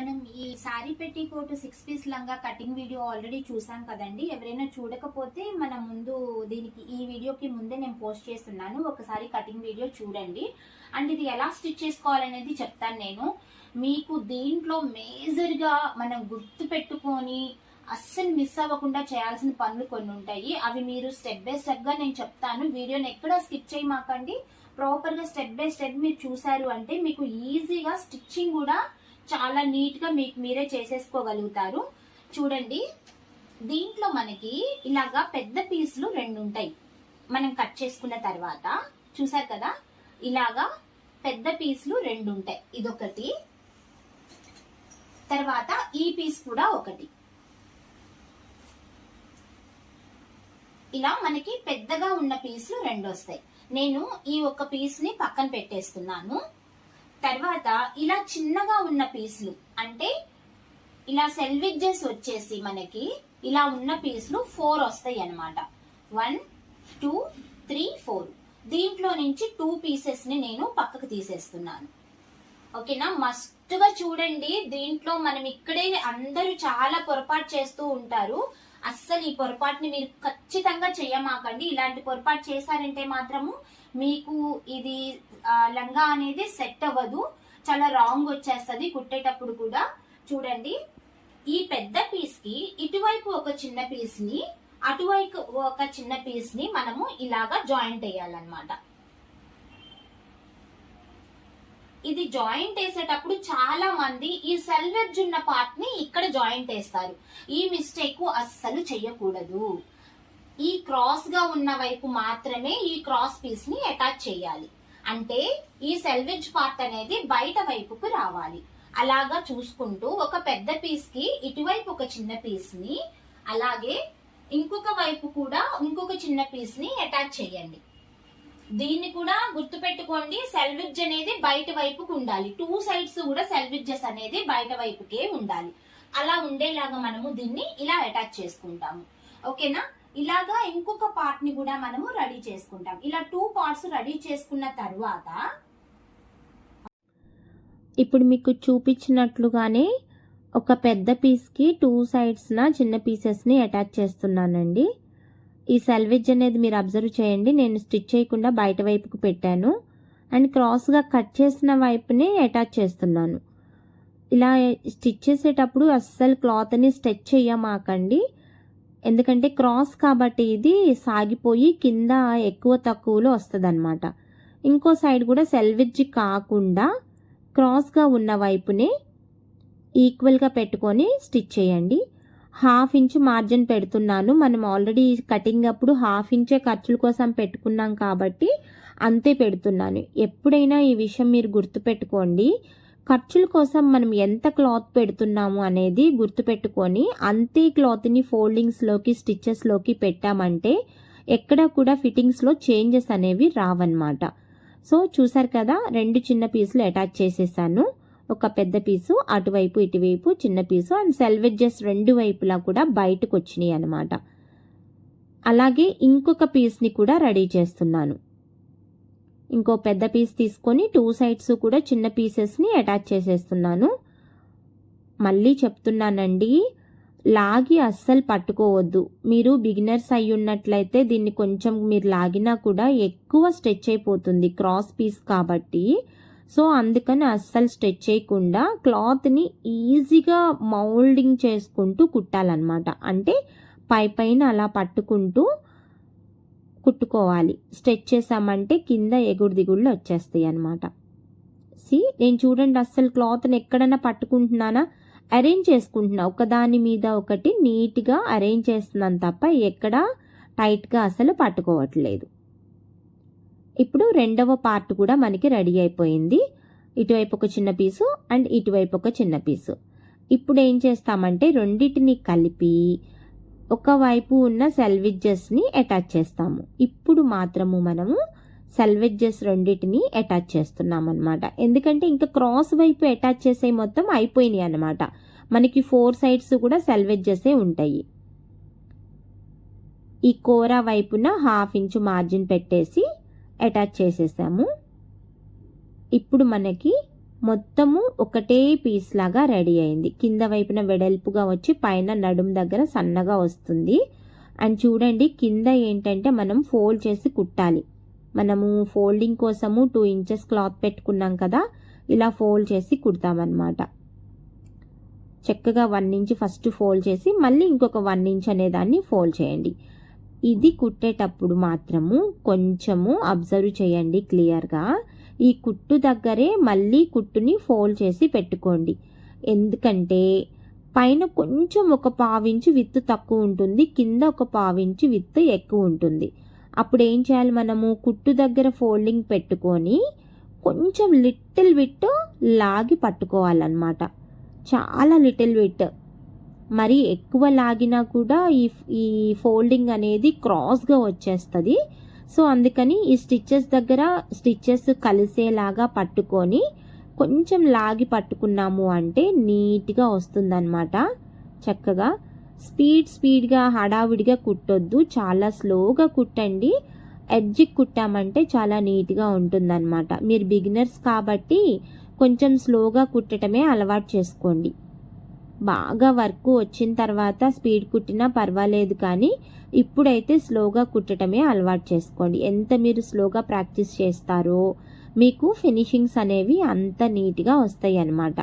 మనం ఈ sorry petticoat 6 piece లంగా కటింగ్ వీడియో ఆల్రెడీ చూసాం కదండి. ఎవరైనా చూడకపోతే మన ముందు దీనికి ఈ వీడియోకి ముందే నేను పోస్ట్ చేస్తున్నాను, ఒకసారి కటింగ్ వీడియో చూడండి. అండ్ ఇది ఎలా స్టిచ్ చేసుకోవాలనేది చెప్తాను నేను మీకు. దీంట్లో మేజర్గా మనం గుర్తు పెట్టుకొని అస్సలు మిస్ అవ్వకుండా చేయాల్సిన పనులు కొన్ని ఉంటాయి. అవి మీరు స్టెప్ బై స్టెప్ గా నేను చెప్తాను. వీడియోని ఎక్కడా స్కిప్ చేయమాకండి. ప్రాపర్ గా స్టెప్ బై స్టెప్ మీరు చూసారు అంటే మీకు ఈజీగా స్టిచ్చింగ్ కూడా చాలా నీట్ గా మీకు మీరే చేసేసుకోగలుగుతారు. చూడండి, దీంట్లో మనకి ఇలాగా పెద్ద పీసులు 2 ఉంటాయి. మనం కట్ చేసుకున్న తర్వాత చూసారు కదా, ఇలాగా పెద్ద పీసులు 2 ఉంటాయి. ఇదొకటి, తర్వాత ఈ పీస్ కూడా ఒకటి. ఇలా మనకి పెద్దగా ఉన్న పీసులు 2 వస్తాయి. నేను ఈ ఒక్క పీస్ ని పక్కన పెట్టేస్తున్నాను. తర్వాత ఇలా చిన్నగా ఉన్న పీసులు అంటే ఇలా సెల్విడ్జెస్ వచ్చేసి మనకి ఇలా ఉన్న పీసులు 4 వస్తాయి అన్నమాట. 1 2 3 4. దీంట్లో నుంచి 2 పీసెస్ ని నేను పక్కకు తీసేస్తున్నాను. ఓకేనా? మస్ట్ గా చూడండి. దీంట్లో మనం ఇక్కడే అందరూ చాలా పొరపాటు చేస్తూ ఉంటారు. అస్సలు ఈ పొరపాటుని మీరు ఖచ్చితంగా చేయమాకండి. ఇలాంటి పొరపాటు చేశారంటే మాత్రము మీకు ఇది లంగా అనేది సెట్ అవ్వదు, చాలా రాంగ్ వచ్చేస్తుంది కుట్టేటప్పుడు కూడా. చూడండి, ఈ పెద్ద పీస్ కి ఇటువైపు ఒక చిన్న పీస్ ని, అటువైపు ఒక చిన్న పీస్ ని మనము ఇలాగా జాయింట్ వేయాలన్నమాట. ఇది జాయింట్ వేసేటప్పుడు చాలా మంది ఈ సెల్వెడ్జ్ ఉన్న పార్ట్ ని ఇక్కడ జాయింట్ వేస్తారు. ఈ మిస్టేక్ అస్సలు చెయ్యకూడదు. ఈ క్రాస్ గా ఉన్న వైపు మాత్రమే ఈ క్రాస్ పీస్ ని అటాచ్ చేయాలి. అంటే ఈ సెల్వెడ్జ్ పార్ట్ అనేది బయట వైపుకు రావాలి. అలాగా చూసుకుంటూ ఒక పెద్ద పీస్ కి ఇటువైపు ఒక చిన్న పీస్ ని, అలాగే ఇంకొక వైపు కూడా ఇంకొక చిన్న పీస్ ని అటాచ్ చేయండి. దీన్ని కూడా గుర్తు పెట్టుకోండి, సెల్విడ్జ్ అనేది బయట వైపుకు ఉండాలి. 2 సైడ్స్ కూడా సెల్విడ్జెస్ అనేది బయట వైపుకే ఉండాలి. అలా ఉండేలాగా మనము దీన్ని ఇలా అటాచ్ చేసుకుంటాము. ఓకేనా? ఇలాగా ఇంకొక పార్ట్ ని కూడా మనము రెడీ చేసుకుంటాం. ఇలా 2 పార్ట్స్ రెడీ చేసుకున్న తర్వాత ఇప్పుడు మీకు చూపించినట్లుగానే ఒక పెద్ద పీస్ కి 2 సైడ్స్ న చిన్న పీసెస్ ని అటాచ్ చేస్తున్నానండి. ఈ సెల్వేజ్ అనేది మీరు అబ్జర్వ్ చేయండి, నేను స్టిచ్ చేయకుండా బయట వైపుకు పెట్టాను అండ్ క్రాస్గా కట్ చేసిన వైపుని అటాచ్ చేస్తున్నాను. ఇలా స్టిచ్ చేసేటప్పుడు అస్సలు క్లాత్ని స్టిచ్ చేయమాకండి, ఎందుకంటే క్రాస్ కాబట్టి ఇది సాగిపోయి కింద ఎక్కువ తక్కువలో వస్తుంది అనమాట. ఇంకో సైడ్ కూడా సెల్వేజ్ కాకుండా క్రాస్గా ఉన్న వైపునే ఈక్వల్గా పెట్టుకొని స్టిచ్ చేయండి. 1/2 ఇంచ్ మార్జిన్ పెడుతున్నాను. మనం ఆల్రెడీ కటింగ్ అప్పుడు 1/2 ఇంచే ఖర్చుల కోసం పెట్టుకున్నాం కాబట్టి అంతే పెడుతున్నాను. ఎప్పుడైనా ఈ విషయం మీరు గుర్తుపెట్టుకోండి. ఖర్చుల కోసం మనం ఎంత క్లాత్ పెడుతున్నాము అనేది గుర్తుపెట్టుకొని అంతే క్లాత్ని ఫోల్డింగ్స్లోకి స్టిచెస్లోకి పెట్టామంటే ఎక్కడ కూడా ఫిట్టింగ్స్లో చేంజెస్ అనేవి రావన్నమాట. సో చూసారు కదా, 2 చిన్న పీసులు అటాచ్ చేసేసాను. ఒక పెద్ద పీసు అటువైపు ఇటువైపు చిన్న పీసు అండ్ సెల్వెడ్జెస్ 2 వైపులా కూడా బయటకు వచ్చినాయి అన్నమాట. అలాగే ఇంకొక పీస్ని కూడా రెడీ చేస్తున్నాను. ఇంకో పెద్ద పీస్ తీసుకొని 2 సైడ్స్ కూడా చిన్న పీసెస్ని అటాచ్ చేసేస్తున్నాను. మళ్ళీ చెప్తున్నానండి, లాగి అస్సలు పట్టుకోవద్దు. మీరు బిగినర్స్ అయి ఉన్నట్లయితే దీన్ని కొంచెం మీరు లాగినా కూడా ఎక్కువ స్ట్రెచ్ అయిపోతుంది క్రాస్ పీస్ కాబట్టి. సో అందుకని అస్సలు స్ట్రెచ్ చేయకుండా క్లాత్ని ఈజీగా మౌల్డింగ్ చేసుకుంటూ కుట్టాలన్నమాట. అంటే పైన అలా పట్టుకుంటూ కుట్టుకోవాలి. స్ట్రెచ్ చేసామంటే కింద ఎగుడు దిగుళ్ళు వచ్చేస్తాయి అన్నమాట. నేను చూడండి, అస్సలు క్లాత్ని ఎక్కడైనా పట్టుకుంటున్నానా, అరేంజ్ చేసుకుంటున్నా, ఒకదాని మీద ఒకటి నీట్గా అరేంజ్ చేస్తున్నాను తప్ప ఎక్కడ టైట్గా అసలు పట్టుకోవట్లేదు. ఇప్పుడు 2వ పార్ట్ కూడా మనకి రెడీ అయిపోయింది. ఇటువైపు ఒక చిన్న పీసు అండ్ ఇటువైపు ఒక చిన్న పీసు. ఇప్పుడు ఏం చేస్తామంటే రెండింటిని కలిపి ఒకవైపు ఉన్న సెల్విడ్జెస్ని అటాచ్ చేస్తాము. ఇప్పుడు మాత్రము మనము సెల్విడ్జెస్ రెండింటిని అటాచ్ చేస్తున్నాం అన్నమాట. ఎందుకంటే ఇంకా క్రాస్ వైపు అటాచ్ చేసే మొత్తం అయిపోయినాయి అన్నమాట. మనకి 4 సైడ్స్ కూడా సెల్విడ్జెసే ఉంటాయి. ఈ కూర వైపున 1/2 ఇంచ్ మార్జిన్ పెట్టేసి అటాచ్ చేసేసాము. ఇప్పుడు మనకి మొత్తము ఒకటే పీస్ లాగా రెడీ అయింది. కింద వైపున వెడల్పుగా వచ్చి పైన నడుం దగ్గర సన్నగా వస్తుంది. అండ్ చూడండి కింద ఏంటంటే మనం ఫోల్డ్ చేసి కుట్టాలి. మనము ఫోల్డింగ్ కోసము 2 ఇంచెస్ క్లాత్ పెట్టుకున్నాం కదా, ఇలా ఫోల్డ్ చేసి కుడతామన్నమాట. చక్కగా 1 ఇంచ్ ఫస్ట్ ఫోల్డ్ చేసి మళ్ళీ ఇంకొక 1 ఇంచ్ అనేదాన్ని ఫోల్డ్ చేయండి. ఇది కుట్టేటప్పుడు మాత్రము కొంచెము అబ్జర్వ్ చేయండి క్లియర్గా. ఈ కుట్టు దగ్గరే మళ్ళీ కుట్టుని ఫోల్డ్ చేసి పెట్టుకోండి. ఎందుకంటే పైన కొంచెం ఒక 1/2 ఇంచు విత్తు తక్కువ ఉంటుంది, కింద ఒక 1/2 ఇంచు విత్తు ఎక్కువ ఉంటుంది. అప్పుడు ఏం చేయాలి, మనము కుట్టు దగ్గర ఫోల్డింగ్ పెట్టుకొని కొంచెం లిటిల్ బిట్ లాగి పట్టుకోవాలన్నమాట. చాలా లిటిల్ బిట్, మరి ఎక్కువ లాగినా కూడా ఈ ఫోల్డింగ్ అనేది క్రాస్గా వచ్చేస్తుంది. సో అందుకని ఈ స్టిచ్చెస్ దగ్గర స్టిచ్చెస్ కలిసేలాగా పట్టుకొని కొంచెం లాగి పట్టుకున్నాము అంటే నీట్గా వస్తుందన్నమాట. చక్కగా స్పీడ్గా హడావిడిగా కుట్టొద్దు, చాలా స్లోగా కుట్టండి. ఎడ్జ్కి కుట్టామంటే చాలా నీట్గా ఉంటుందన్నమాట. మీరు బిగినర్స్ కాబట్టి కొంచెం స్లోగా కుట్టడమే అలవాటు చేసుకోండి. బాగా వర్క్ వచ్చిన తర్వాత స్పీడ్ కుట్టినా పర్వాలేదు, కానీ ఇప్పుడైతే స్లోగా కుట్టడమే అలవాటు చేసుకోండి. ఎంత మీరు స్లోగా ప్రాక్టీస్ చేస్తారో మీకు ఫినిషింగ్స్ అనేవి అంత నీట్గా వస్తాయి అన్నమాట.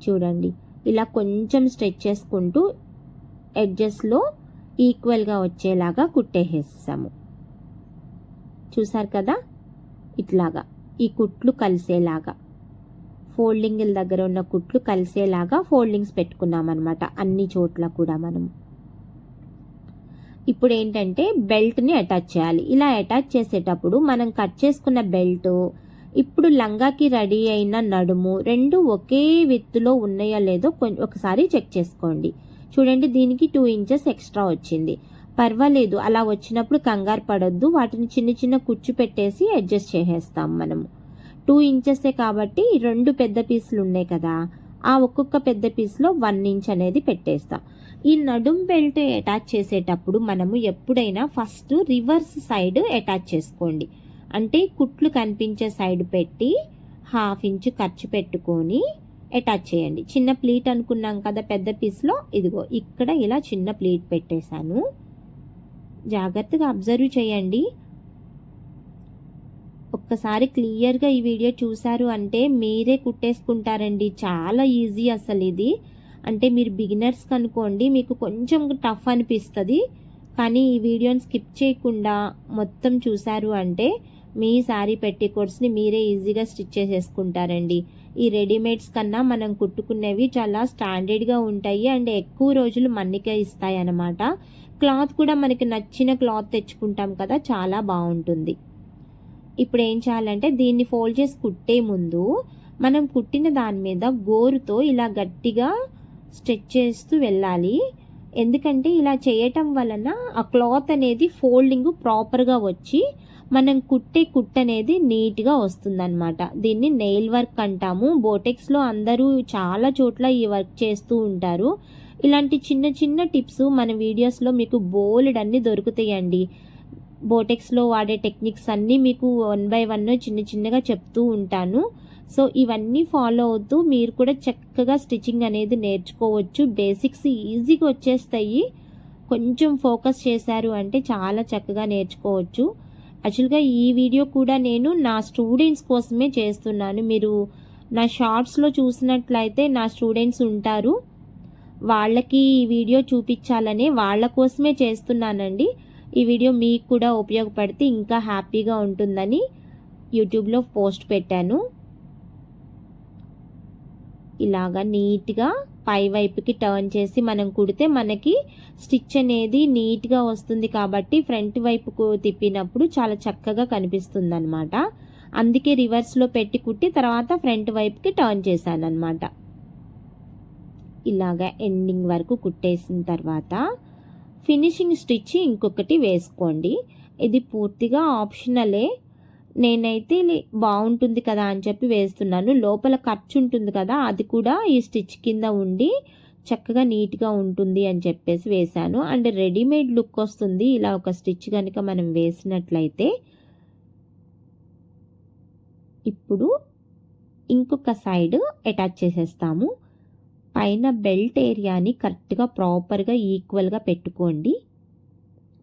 చూడండి ఇలా కొంచెం స్ట్రెచ్ చేసుకుంటూ ఎడ్జెస్లో ఈక్వల్గా వచ్చేలాగా కుట్టేసేసాము. చూసారు కదా, ఇట్లాగా ఈ కుట్లు కలిసేలాగా ఫోల్డింగ్ల దగ్గర ఉన్న కుట్లు కలిసేలాగా ఫోల్డింగ్స్ పెట్టుకున్నాం అనమాట అన్ని చోట్ల కూడా. మనం ఇప్పుడు ఏంటంటే బెల్ట్ని అటాచ్ చేయాలి. ఇలా అటాచ్ చేసేటప్పుడు మనం కట్ చేసుకున్న బెల్ట్, ఇప్పుడు లంగాకి రెడీ అయిన నడుము రెండు ఒకే విత్తులో ఉన్నాయో లేదో ఒకసారి చెక్ చేసుకోండి. చూడండి దీనికి 2 ఇంచెస్ ఎక్స్ట్రా వచ్చింది. పర్వాలేదు, అలా వచ్చినప్పుడు కంగారు పడొద్దు. వాటిని చిన్న చిన్న కుచ్చు పెట్టేసి అడ్జస్ట్ చేసేస్తాం మనము. 2 ఇంచెసే కాబట్టి 2 పెద్ద పీసులు ఉన్నాయి కదా, ఆ ఒక్కొక్క పెద్ద పీస్లో 1 ఇంచ్ అనేది పెట్టేస్తాం. ఈ నడుం బెల్ట్ అటాచ్ చేసేటప్పుడు మనము ఎప్పుడైనా ఫస్ట్ రివర్స్ సైడ్ అటాచ్ చేసుకోండి. అంటే కుట్లు కనిపించే సైడ్ పెట్టి 1/2 ఇంచ్ ఖర్చు పెట్టుకొని అటాచ్ చేయండి. చిన్న ప్లీట్ అనుకున్నాం కదా పెద్ద పీస్లో, ఇదిగో ఇక్కడ ఇలా చిన్న ప్లీట్ పెట్టేశాను. జాగ్రత్తగా అబ్జర్వ్ చేయండి. ఒక్కసారి క్లియర్గా ఈ వీడియో చూసారు అంటే మీరే కుట్టేసుకుంటారండి. చాలా ఈజీ అసలు ఇది. అంటే మీరు బిగినర్స్ కనుకోండి మీకు కొంచెం టఫ్ అనిపిస్తుంది, కానీ ఈ వీడియోని స్కిప్ చేయకుండా మొత్తం చూసారు అంటే మీ శారీ పెట్టికోట్స్ని మీరే ఈజీగా స్టిచ్ చేసేసుకుంటారండి. ఈ రెడీమేడ్స్ కన్నా మనం కుట్టుకునేవి చాలా స్టాండర్డ్గా ఉంటాయి అండ్ ఎక్కువ రోజులు మన్నిక ఇస్తాయి అన్నమాట. క్లాత్ కూడా మనకి నచ్చిన క్లాత్ తెచ్చుకుంటాం కదా, చాలా బాగుంటుంది. ఇప్పుడు ఏం చేయాలంటే దీన్ని ఫోల్డ్ చేసి కుట్టే ముందు మనం కుట్టిన దాని మీద గోరుతో ఇలా గట్టిగా స్ట్రెచ్ చేస్తూ వెళ్ళాలి. ఎందుకంటే ఇలా చేయటం వలన ఆ క్లాత్ అనేది ఫోల్డింగ్ ప్రాపర్గా వచ్చి మనం కుట్టే కుట్ అనేది నీట్గా వస్తుందన్నమాట. దీన్ని నెయిల్ వర్క్ అంటాము. బోటెక్స్లో అందరూ చాలా చోట్ల ఈ వర్క్ చేస్తూ ఉంటారు. ఇలాంటి చిన్న చిన్న టిప్స్ మన వీడియోస్లో మీకు బోలెడ్ అన్నీ దొరుకుతాయండి. బోటెక్స్లో వాడే టెక్నిక్స్ అన్నీ మీకు 1 by 1 చిన్న చిన్నగా చెప్తూ ఉంటాను. సో ఇవన్నీ ఫాలో అవుతూ మీరు కూడా చక్కగా స్టిచ్చింగ్ అనేది నేర్చుకోవచ్చు. బేసిక్స్ ఈజీగా వచ్చేస్తాయి. కొంచెం ఫోకస్ చేశారు అంటే చాలా చక్కగా నేర్చుకోవచ్చు. యాక్చువల్గా ఈ వీడియో కూడా నేను నా స్టూడెంట్స్ కోసమే చేస్తున్నాను. మీరు నా షార్ట్స్లో చూసినట్లయితే నా స్టూడెంట్స్ ఉంటారు, వాళ్ళకి ఈ వీడియో చూపించాలని వాళ్ళ కోసమే చేస్తున్నానండి. ఈ వీడియో మీకు కూడా ఉపయోగపడితే ఇంకా హ్యాపీగా ఉంటుందని యూట్యూబ్లో పోస్ట్ పెట్టాను. ఇలాగా నీట్గా పై వైపుకి టర్న్ చేసి మనం కుడితే మనకి స్టిచ్ అనేది నీట్గా వస్తుంది. కాబట్టి ఫ్రంట్ వైపుకు తిప్పినప్పుడు చాలా చక్కగా కనిపిస్తుంది అనమాట. అందుకే రివర్స్లో పెట్టి కుట్టి తర్వాత ఫ్రంట్ వైపుకి టర్న్ చేశాను అనమాట. ఇలాగా ఎండింగ్ వరకు కుట్టేసిన తర్వాత ఫినిషింగ్ స్టిచ్ ఇంకొకటి వేసుకోండి. ఇది పూర్తిగా ఆప్షనలే, నేనైతే బాగుంటుంది కదా అని చెప్పి వేస్తున్నాను. లోపల ఖర్చు ఉంటుంది కదా, అది కూడా ఈ స్టిచ్ కింద ఉండి చక్కగా నీట్గా ఉంటుంది అని చెప్పేసి వేశాను. అండ్ రెడీమేడ్ లుక్ వస్తుంది ఇలా ఒక స్టిచ్ కనుక మనం వేసినట్లయితే. ఇప్పుడు ఇంకొక సైడ్ అటాచ్ చేసేస్తాము. పైన బెల్ట్ ఏరియాని కరెక్ట్గా ప్రాపర్గా ఈక్వల్గా పెట్టుకోండి.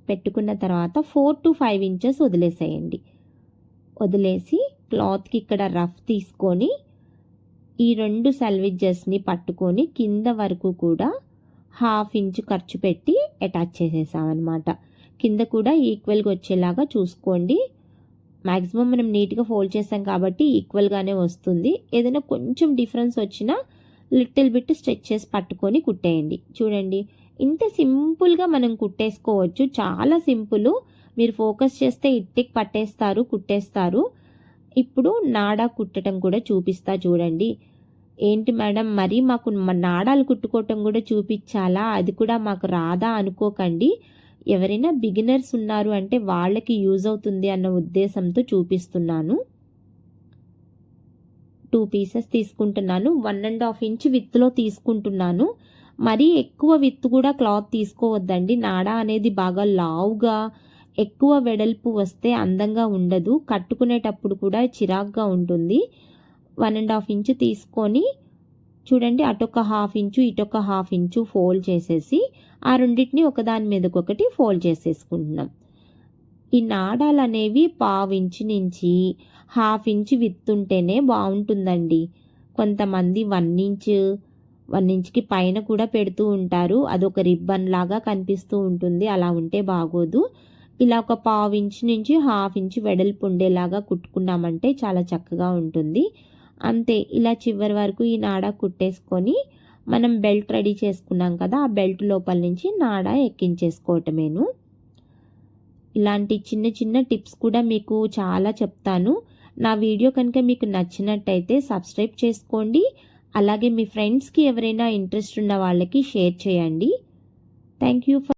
పెట్టుకున్న తర్వాత 4 to 5 ఇంచెస్ వదిలేసేయండి. వదిలేసి క్లాత్కి ఇక్కడ రఫ్ తీసుకొని ఈ 2 సెల్విజెస్ని పట్టుకొని కింద వరకు కూడా 1/2 ఇంచ్ ఖర్చు పెట్టి అటాచ్ చేసేసామన్నమాట. కింద కూడా ఈక్వల్గా వచ్చేలాగా చూసుకోండి. మ్యాక్సిమం మనం నీట్గా ఫోల్డ్ చేసాం కాబట్టి ఈక్వల్గానే వస్తుంది. ఏదైనా కొంచెం డిఫరెన్స్ వచ్చినా లిటిల్ బిట్ స్ట్రెచ్ చేసి పట్టుకొని కుట్టేయండి. చూడండి, ఇంత సింపుల్గా మనం కుట్టేసుకోవచ్చు. చాలా సింపుల్. మీరు ఫోకస్ చేస్తే ఇట్టికి పట్టేస్తారు, కుట్టేస్తారు. ఇప్పుడు నాడా కుట్టడం కూడా చూపిస్తా చూడండి. ఏంటి మేడం, మరీ మాకు నాడాలు కుట్టుకోవటం కూడా చూపించాలా, అది కూడా మాకు రాదా అనుకోకండి. ఎవరైనా బిగినర్స్ ఉన్నారు అంటే వాళ్ళకి యూజ్ అవుతుంది అన్న ఉద్దేశంతో చూపిస్తున్నాను. 2 పీసెస్ తీసుకుంటున్నాను. 1.5 ఇంచ్ విత్లో తీసుకుంటున్నాను. మరీ ఎక్కువ విత్ కూడా క్లాత్ తీసుకోవద్దండి. నాడా అనేది బాగా లావుగా ఎక్కువ వెడల్పు వస్తే అందంగా ఉండదు. కట్టుకునేటప్పుడు కూడా చిరాగ్గా ఉంటుంది. 1.5 ఇంచ్ తీసుకొని చూడండి, అటొక 1/2 ఇంచు ఇటొక 1/2 ఇంచు ఫోల్డ్ చేసేసి ఆ రెండింటిని ఒకదాని మీదకొకటి ఫోల్డ్ చేసేసుకుంటున్నాం. ఈ నాడాలు అనేవి 1/2 ఇంచు నుంచి 1/2 ఇంచ్ విత్తుంటేనే బాగుంటుందండి. కొంతమంది 1 ఇంచ్కి పైన కూడా పెడుతూ ఉంటారు. అదొక రిబ్బన్ లాగా కనిపిస్తూ ఉంటుంది. అలా ఉంటే బాగోదు. ఇలా ఒక 1/2 ఇంచ్ నుంచి 1/2 ఇంచ్ వెడల్పు ఉండేలాగా కుట్టుకున్నామంటే చాలా చక్కగా ఉంటుంది. అంతే, ఇలా చివరి వరకు ఈ నాడా కుట్టేసుకొని మనం బెల్ట్ రెడీ చేసుకున్నాం కదా, ఆ బెల్ట్ లోపల నుంచి నాడా ఎక్కించేసుకోవటమేను. ఇలాంటి చిన్న చిన్న టిప్స్ కూడా మీకు చాలా చెప్తాను. నా వీడియో కనుక మీకు నచ్చినట్టయితే సబ్స్క్రైబ్ చేసుకోండి. అలాగే మీ ఫ్రెండ్స్కి ఎవరైనా ఇంట్రెస్ట్ ఉన్న వాళ్ళకి షేర్ చేయండి. Thank you.